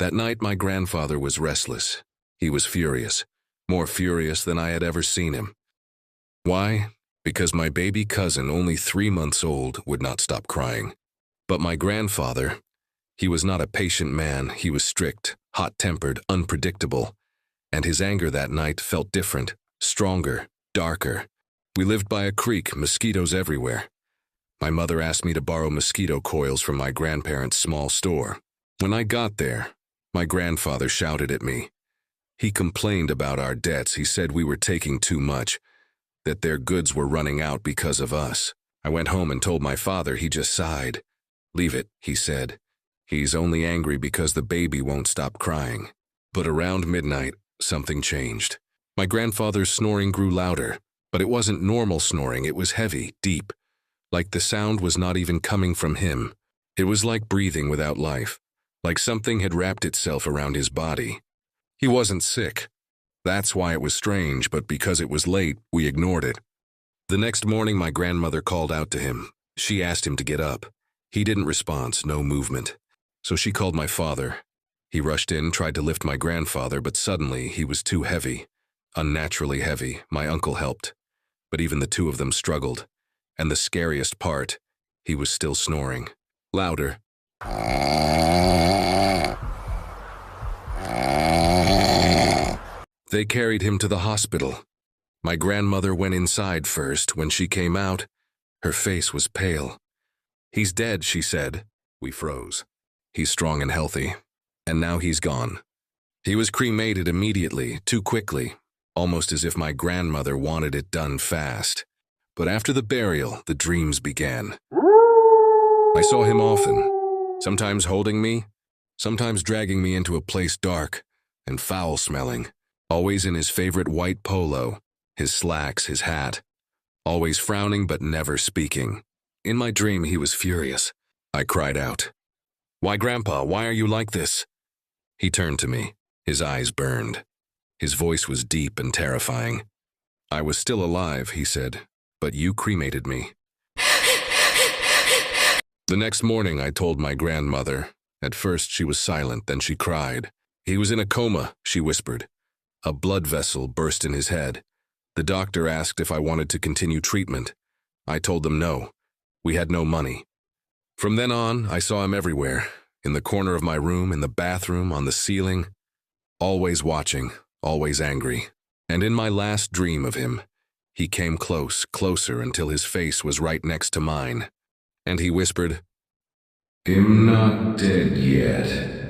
That night, my grandfather was restless. He was furious, more furious than I had ever seen him. Why? Because my baby cousin, only 3 months old, would not stop crying. But my grandfather, he was not a patient man. He was strict, hot-tempered, unpredictable. And his anger that night felt different, stronger, darker. We lived by a creek, mosquitoes everywhere. My mother asked me to borrow mosquito coils from my grandparents' small store. When I got there, my grandfather shouted at me. He complained about our debts. He said we were taking too much, that their goods were running out because of us. I went home and told my father. He just sighed. "Leave it," he said. "He's only angry because the baby won't stop crying." But around midnight, something changed. My grandfather's snoring grew louder, but it wasn't normal snoring. It was heavy, deep, like the sound was not even coming from him. It was like breathing without life, like something had wrapped itself around his body. He wasn't sick. That's why it was strange, but because it was late, we ignored it. The next morning, my grandmother called out to him. She asked him to get up. He didn't respond, no movement. So she called my father. He rushed in, tried to lift my grandfather, but suddenly he was too heavy, unnaturally heavy. My uncle helped, but even the two of them struggled. And the scariest part, he was still snoring. Louder. They carried him to the hospital. My grandmother went inside first. When she came out, her face was pale. "He's dead," she said. We froze. "He's strong and healthy. And now he's gone." He was cremated immediately, too quickly, almost as if my grandmother wanted it done fast. But after the burial, the dreams began. I saw him often, sometimes holding me, sometimes dragging me into a place dark and foul-smelling, always in his favorite white polo, his slacks, his hat, always frowning but never speaking. In my dream, he was furious. I cried out, "Why, Grandpa, why are you like this?" He turned to me. His eyes burned. His voice was deep and terrifying. "I was still alive," he said, "but you cremated me." The next morning, I told my grandmother. At first, she was silent, then she cried. "He was in a coma," she whispered. A blood vessel burst in his head. The doctor asked if I wanted to continue treatment. I told them no. We had no money. From then on, I saw him everywhere, in the corner of my room, in the bathroom, on the ceiling, always watching, always angry. And in my last dream of him, he came close, closer, until his face was right next to mine. And he whispered, "I'm not dead yet."